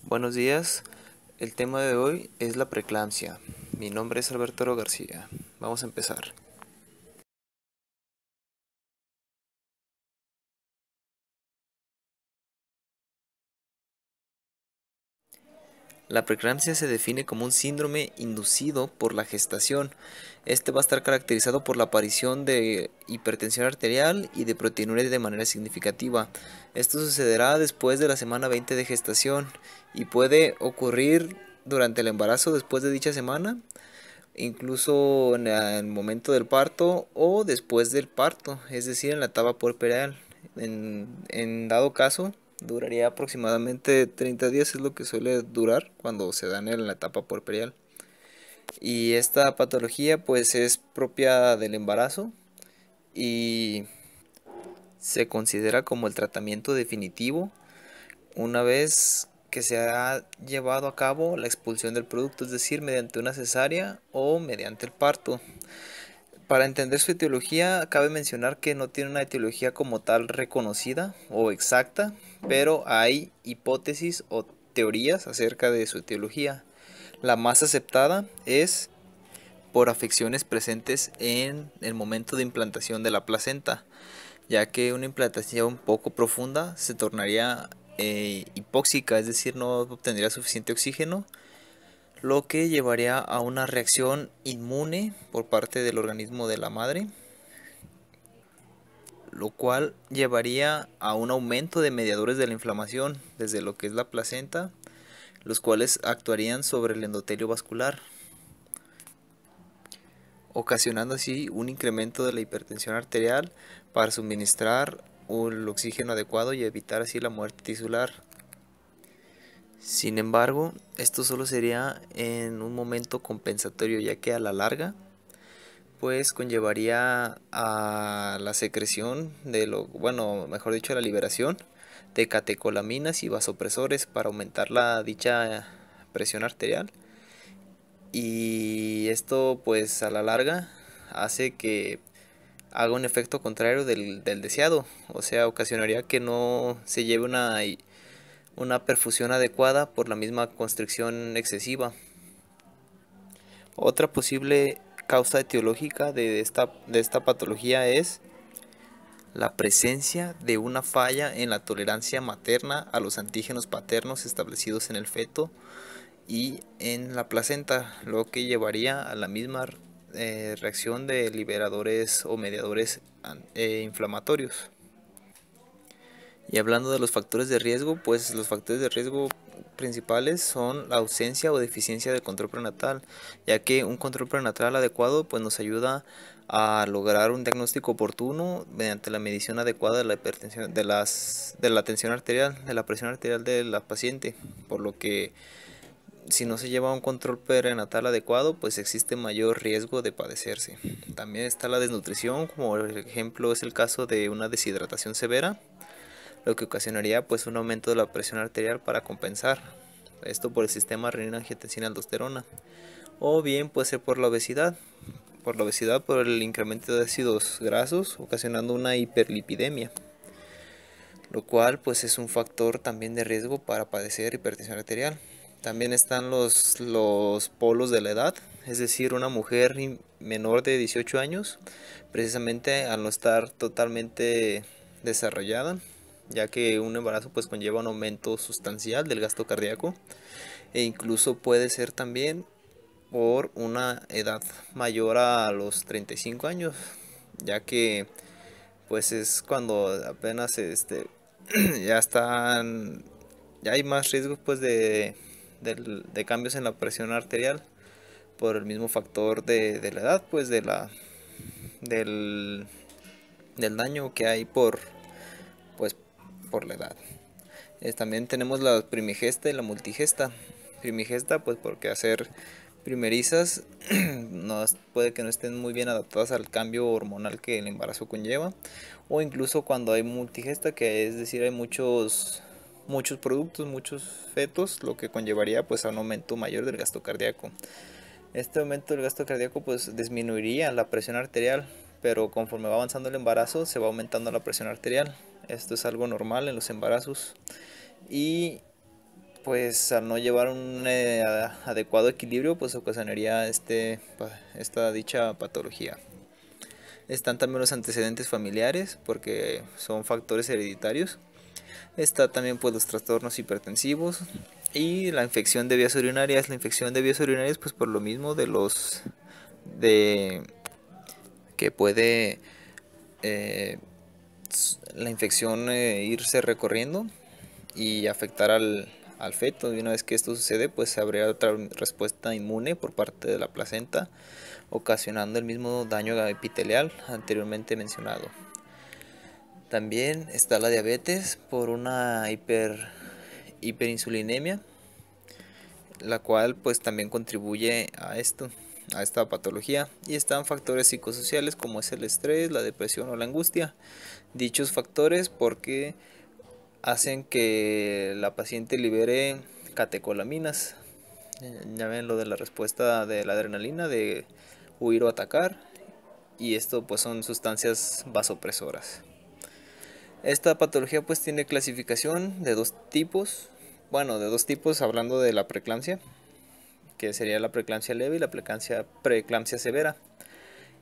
Buenos días, el tema de hoy es la preeclampsia. Mi nombre es Alberto García. Vamos a empezar. La preeclampsia se define como un síndrome inducido por la gestación. Este va a estar caracterizado por la aparición de hipertensión arterial y de proteinuria de manera significativa. Esto sucederá después de la semana 20 de gestación y puede ocurrir durante el embarazo después de dicha semana, incluso en el momento del parto o después del parto, es decir, en la etapa puerperal. En dado caso, duraría aproximadamente 30 días, es lo que suele durar cuando se dan en la etapa puerperal. Y esta patología pues es propia del embarazo y se considera como el tratamiento definitivo una vez que se ha llevado a cabo la expulsión del producto, es decir, mediante una cesárea o mediante el parto. Para entender su etiología, cabe mencionar que no tiene una etiología como tal reconocida o exacta, pero hay hipótesis o teorías acerca de su etiología. La más aceptada es por afecciones presentes en el momento de implantación de la placenta, ya que una implantación poco profunda se tornaría hipóxica, es decir, no obtendría suficiente oxígeno, lo que llevaría a una reacción inmune por parte del organismo de la madre, lo cual llevaría a un aumento de mediadores de la inflamación desde lo que es la placenta, los cuales actuarían sobre el endotelio vascular, ocasionando así un incremento de la hipertensión arterial para suministrar el oxígeno adecuado y evitar así la muerte tisular. Sin embargo, esto solo sería en un momento compensatorio, ya que a la larga pues conllevaría a la secreción mejor dicho, a la liberación de catecolaminas y vasopresores para aumentar la dicha presión arterial, y esto pues a la larga hace que haga un efecto contrario del deseado, o sea, ocasionaría que no se lleve una perfusión adecuada por la misma constricción excesiva. Otra posible causa etiológica de esta patología es la presencia de una falla en la tolerancia materna a los antígenos paternos establecidos en el feto y en la placenta, lo que llevaría a la misma reacción de liberadores o mediadores inflamatorios. Y hablando de los factores de riesgo, pues los factores de riesgo principales son la ausencia o deficiencia de control prenatal, ya que un control prenatal adecuado pues nos ayuda a lograr un diagnóstico oportuno mediante la medición adecuada de la hipertensión, de la tensión arterial, de la presión arterial de la paciente, por lo que si no se lleva un control prenatal adecuado, pues existe mayor riesgo de padecerse. También está la desnutrición, como por ejemplo es el caso de una deshidratación severa, lo que ocasionaría pues un aumento de la presión arterial para compensar esto por el sistema renina-angiotensina-aldosterona, o bien puede ser por el incremento de ácidos grasos ocasionando una hiperlipidemia, lo cual pues es un factor también de riesgo para padecer hipertensión arterial. También están los polos de la edad, es decir, una mujer menor de 18 años, precisamente al no estar totalmente desarrollada, ya que un embarazo pues conlleva un aumento sustancial del gasto cardíaco, e incluso puede ser también por una edad mayor a los 35 años, ya que pues es cuando apenas ya están, ya hay más riesgos pues de cambios en la presión arterial por el mismo factor de la edad, pues del, del daño que hay pues por la edad. También tenemos la primigesta y la multigesta. Primigesta pues porque hacer primerizas no, puede que no estén muy bien adaptadas al cambio hormonal que el embarazo conlleva, o incluso cuando hay multigesta, que es decir hay muchos productos, muchos fetos, lo que conllevaría pues a un aumento mayor del gasto cardíaco. Este aumento del gasto cardíaco pues disminuiría la presión arterial, pero conforme va avanzando el embarazo se va aumentando la presión arterial. Esto es algo normal en los embarazos, y pues al no llevar un adecuado equilibrio, pues ocasionaría esta dicha patología. Están también los antecedentes familiares, porque son factores hereditarios. Está también pues los trastornos hipertensivos y la infección de vías urinarias. La infección de vías urinarias pues por lo mismo de que puede eh, la infección irse recorriendo y afectar al feto. Y una vez que esto sucede, pues habría otra respuesta inmune por parte de la placenta, ocasionando el mismo daño epitelial anteriormente mencionado. También está la diabetes por una hiperinsulinemia, la cual pues también contribuye a esta patología. Y están factores psicosociales como es el estrés, la depresión o la angustia. Dichos factores porque hacen que la paciente libere catecolaminas. Ya ven lo de la respuesta de la adrenalina de huir o atacar, y esto pues son sustancias vasopresoras. Esta patología pues tiene clasificación de dos tipos, bueno, de dos tipos hablando de la preeclampsia, que sería la preeclampsia leve y la preeclampsia severa.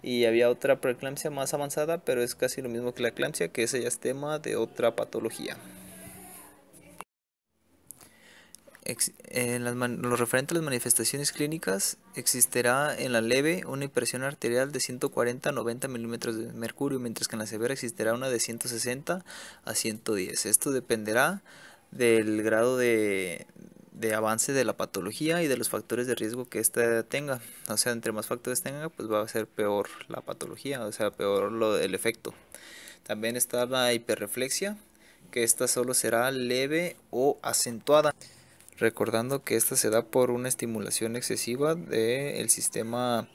Y había otra preeclampsia más avanzada, pero es casi lo mismo que la eclampsia, que ese ya es tema de otra patología. Lo referente a las manifestaciones clínicas, existirá en la leve una presión arterial de 140 a 90 milímetros de mercurio, mientras que en la severa existirá una de 160 a 110. Esto dependerá del grado de avance de la patología y de los factores de riesgo que ésta tenga. O sea, entre más factores tenga, pues va a ser peor la patología, o sea, peor el efecto. También está la hiperreflexia, que esta solo será leve o acentuada, recordando que esta se da por una estimulación excesiva del sistema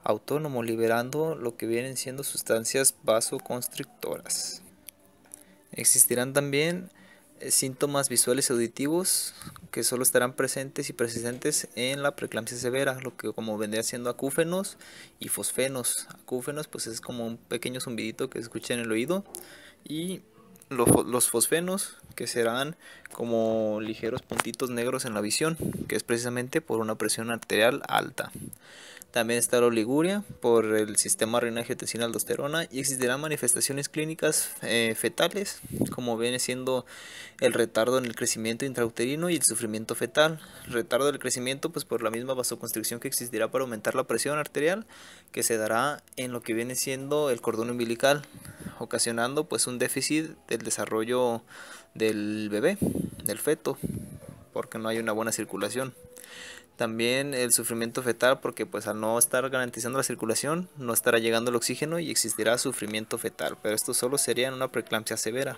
autónomo, liberando lo que vienen siendo sustancias vasoconstrictoras. Existirán también síntomas visuales y auditivos que solo estarán presentes y persistentes en la preeclampsia severa, lo que como vendría siendo acúfenos y fosfenos. Acúfenos pues es como un pequeño zumbidito que se escucha en el oído, y los fosfenos, que serán como ligeros puntitos negros en la visión, que es precisamente por una presión arterial alta. También está la oliguria por el sistema renina-angiotensina-aldosterona, y existirán manifestaciones clínicas fetales, como viene siendo el retardo en el crecimiento intrauterino y el sufrimiento fetal. El retardo del crecimiento pues por la misma vasoconstricción que existirá para aumentar la presión arterial, que se dará en lo que viene siendo el cordón umbilical, ocasionando pues un déficit del desarrollo del bebé, del feto, porque no hay una buena circulación. También el sufrimiento fetal, porque pues al no estar garantizando la circulación no estará llegando el oxígeno y existirá sufrimiento fetal, pero esto solo sería en una preeclampsia severa.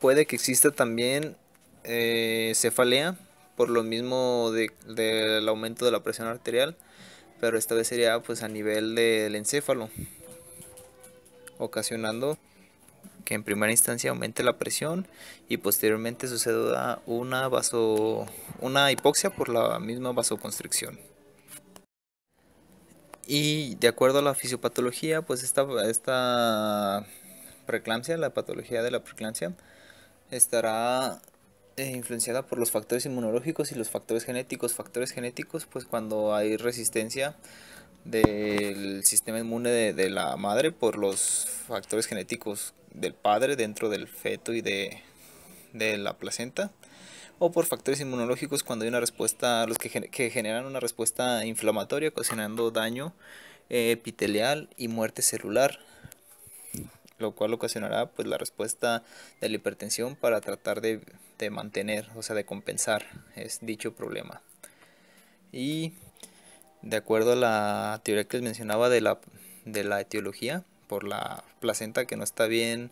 Puede que exista también cefalea por lo mismo del aumento de la presión arterial, pero esta vez sería pues a nivel del encéfalo, ocasionando que en primera instancia aumente la presión y posteriormente suceda una hipoxia por la misma vasoconstricción. Y de acuerdo a la fisiopatología, pues esta preeclampsia, la patología de la preeclampsia, estará influenciada por los factores inmunológicos y los factores genéticos. Factores genéticos, pues cuando hay resistencia del sistema inmune de la madre por los factores genéticos del padre dentro del feto y de la placenta, o por factores inmunológicos cuando hay una respuesta, que generan una respuesta inflamatoria ocasionando daño epitelial y muerte celular, lo cual ocasionará pues la respuesta de la hipertensión para tratar de mantener, o sea, de compensar dicho problema. Y de acuerdo a la teoría que les mencionaba de la etiología, por la placenta que no está bien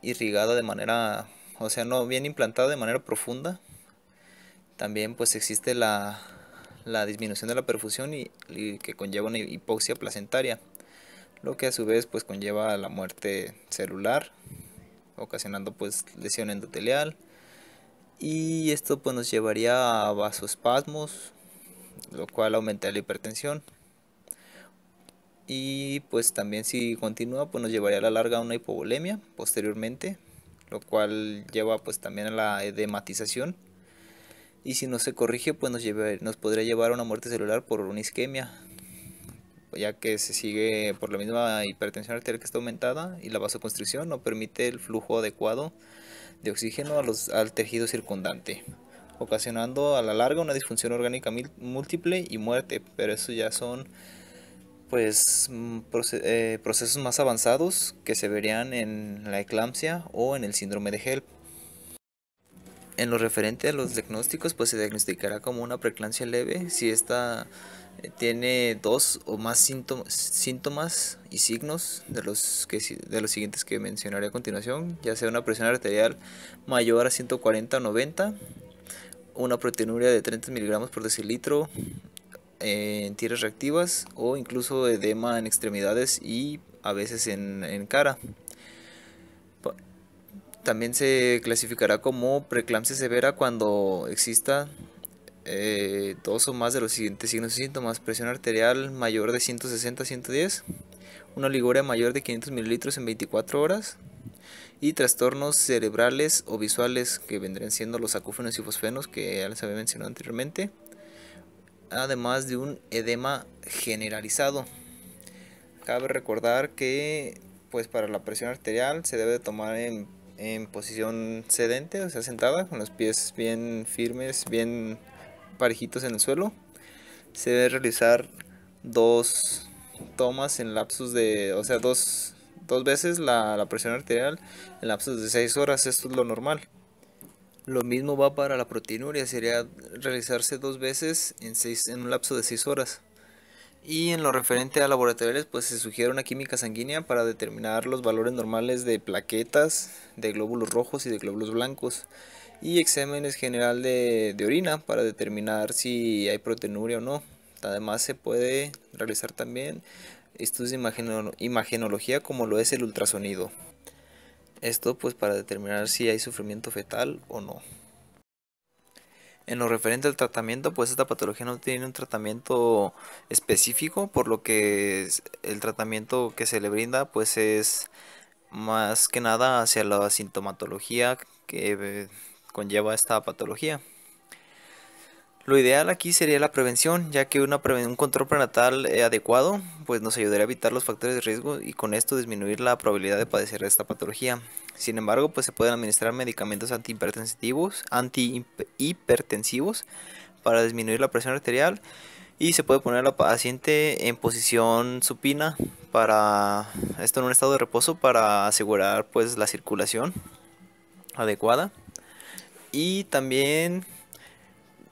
irrigada de manera, o sea, no bien implantada de manera profunda, también pues existe la disminución de la perfusión y que conlleva una hipoxia placentaria, lo que a su vez pues conlleva la muerte celular, ocasionando pues lesión endotelial, y esto pues nos llevaría a vasoespasmos, lo cual aumenta la hipertensión, y pues también si continúa pues nos llevaría a la larga a una hipovolemia posteriormente, lo cual lleva pues también a la edematización. Y si no se corrige, pues nos podría llevar a una muerte celular por una isquemia, ya que se sigue por la misma hipertensión arterial que está aumentada y la vasoconstricción no permite el flujo adecuado de oxígeno al tejido circundante, ocasionando a la larga una disfunción orgánica múltiple y muerte. Pero eso ya son pues procesos más avanzados que se verían en la eclampsia o en el síndrome de HELP. En lo referente a los diagnósticos, pues se diagnosticará como una preeclampsia leve si esta tiene dos o más síntomas y signos de los siguientes que mencionaré a continuación, ya sea una presión arterial mayor a 140 o 90, una proteinuria de 30 miligramos por decilitro en tiras reactivas o incluso edema en extremidades y a veces en cara. También se clasificará como preeclampsia severa cuando exista dos o más de los siguientes signos y síntomas: presión arterial mayor de 160 a 110, una oliguria mayor de 500 mililitros en 24 horas y trastornos cerebrales o visuales que vendrían siendo los acúfenos y fosfenos que ya les había mencionado anteriormente, además de un edema generalizado. Cabe recordar que pues para la presión arterial se debe tomar en posición sedente, o sea sentada, con los pies bien firmes, bien parejitos en el suelo. Se debe realizar dos tomas en lapsos de, o sea, dos veces la presión arterial en lapsos de 6 horas. Esto es lo normal. Lo mismo va para la proteinuria, sería realizarse 2 veces en un lapso de 6 horas. Y en lo referente a laboratoriales, pues se sugiere una química sanguínea para determinar los valores normales de plaquetas, de glóbulos rojos y de glóbulos blancos, y exámenes general de orina para determinar si hay proteinuria o no. Además se puede realizar también estudios de imagenología como lo es el ultrasonido. Esto pues para determinar si hay sufrimiento fetal o no. En lo referente al tratamiento, pues esta patología no tiene un tratamiento específico, por lo que el tratamiento que se le brinda pues es más que nada hacia la sintomatología que conlleva esta patología. Lo ideal aquí sería la prevención, ya que un control prenatal adecuado pues nos ayudaría a evitar los factores de riesgo y con esto disminuir la probabilidad de padecer esta patología. Sin embargo, pues se pueden administrar medicamentos antihipertensivos para disminuir la presión arterial, y se puede poner a la paciente en posición supina para esto, en un estado de reposo, para asegurar pues la circulación adecuada. Y también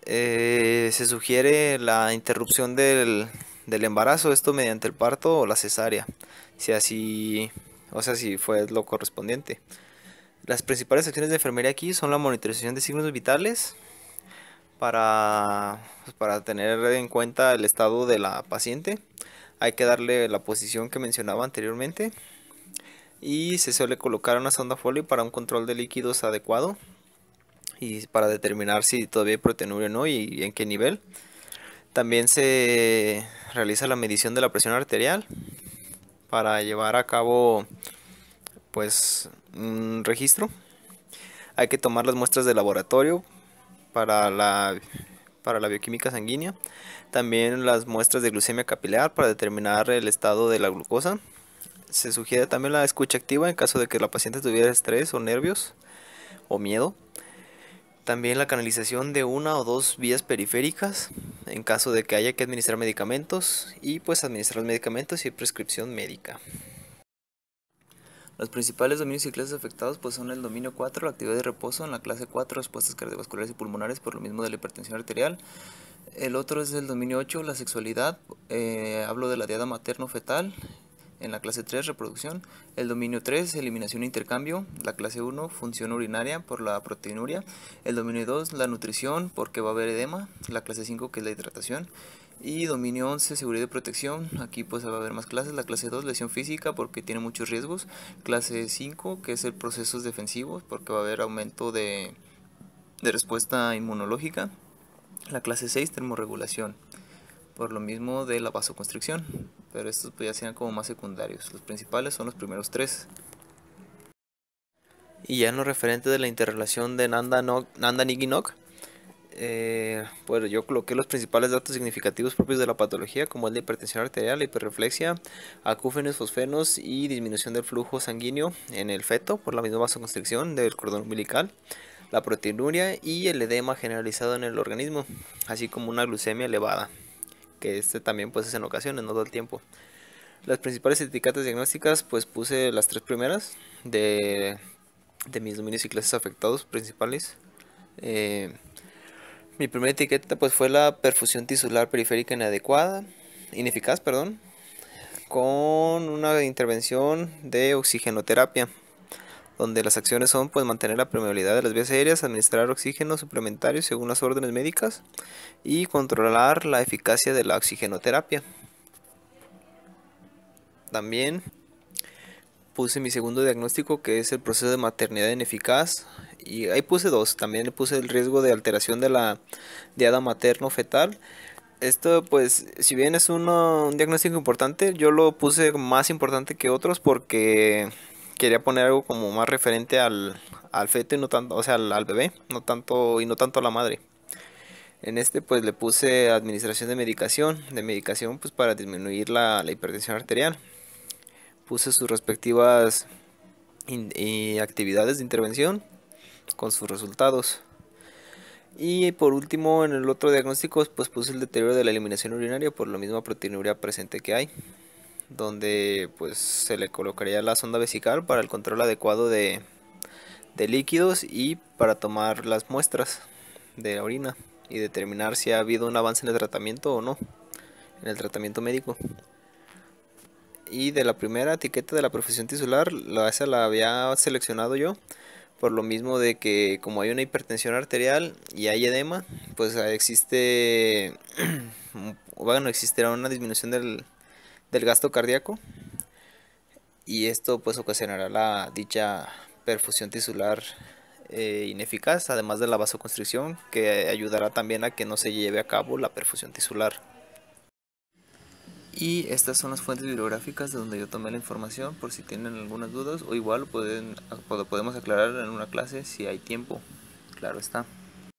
se sugiere la interrupción del embarazo, esto mediante el parto o la cesárea, si así, o sea, si fue lo correspondiente. Las principales acciones de enfermería aquí son la monitorización de signos vitales para tener en cuenta el estado de la paciente. Hay que darle la posición que mencionaba anteriormente y se suele colocar una sonda Foley para un control de líquidos adecuado y para determinar si todavía hay proteinuria o no y en qué nivel. También se realiza la medición de la presión arterial para llevar a cabo pues un registro. Hay que tomar las muestras de laboratorio para la bioquímica sanguínea. También las muestras de glucemia capilar para determinar el estado de la glucosa. Se sugiere también la escucha activa en caso de que la paciente tuviera estrés o nervios o miedo. También la canalización de una o dos vías periféricas en caso de que haya que administrar medicamentos, y pues administrar los medicamentos y prescripción médica. Los principales dominios y clases afectados pues son el dominio 4, la actividad de reposo; en la clase 4, respuestas cardiovasculares y pulmonares, por lo mismo de la hipertensión arterial. El otro es el dominio 8, la sexualidad; hablo de la diada materno-fetal. En la clase 3, reproducción. El dominio 3, eliminación e intercambio. La clase 1, función urinaria por la proteinuria. El dominio 2, la nutrición, porque va a haber edema. La clase 5, que es la hidratación. Y dominio 11, seguridad y protección. Aquí pues va a haber más clases. La clase 2, lesión física, porque tiene muchos riesgos. Clase 5, que es el procesos defensivos, porque va a haber aumento de respuesta inmunológica. La clase 6, termorregulación, por lo mismo de la vasoconstricción, pero estos pues ya serían como más secundarios. Los principales son los primeros tres. Y ya en lo referente de la interrelación de Nanda-Niginok, pues yo coloqué los principales datos significativos propios de la patología, como el de hipertensión arterial, hiperreflexia, acúfenos, fosfenos y disminución del flujo sanguíneo en el feto por la misma vasoconstricción del cordón umbilical, la proteinuria y el edema generalizado en el organismo, así como una glucemia elevada, que este también pues es en ocasiones, no todo el tiempo. Las principales etiquetas diagnósticas, pues puse las tres primeras de mis dominios y clases afectados principales. Mi primera etiqueta pues fue la perfusión tisular periférica ineficaz, perdón, con una intervención de oxigenoterapia, donde las acciones son pues mantener la permeabilidad de las vías aéreas, administrar oxígeno suplementario según las órdenes médicas y controlar la eficacia de la oxigenoterapia. También puse mi segundo diagnóstico, que es el proceso de maternidad ineficaz, y ahí puse dos. También le puse el riesgo de alteración de la diada materno-fetal. Esto pues si bien es un diagnóstico importante, yo lo puse más importante que otros porque quería poner algo como más referente al feto y no tanto, o sea, al bebé, no tanto a la madre. En este pues le puse administración de medicación pues para disminuir la hipertensión arterial. Puse sus respectivas y actividades de intervención con sus resultados. Y por último, en el otro diagnóstico, pues puse el deterioro de la eliminación urinaria por la misma proteinuria presente que hay, donde pues se le colocaría la sonda vesical para el control adecuado de líquidos y para tomar las muestras de la orina y determinar si ha habido un avance en el tratamiento o no, en el tratamiento médico. Y de la primera etiqueta de la perfusión tisular, esa la había seleccionado yo por lo mismo de que como hay una hipertensión arterial y hay edema, pues existe existirá una disminución del gasto cardíaco, y esto pues ocasionará la dicha perfusión tisular ineficaz, además de la vasoconstricción, que ayudará también a que no se lleve a cabo la perfusión tisular. Y estas son las fuentes bibliográficas de donde yo tomé la información, por si tienen algunas dudas, o igual podemos aclarar en una clase si hay tiempo, claro está.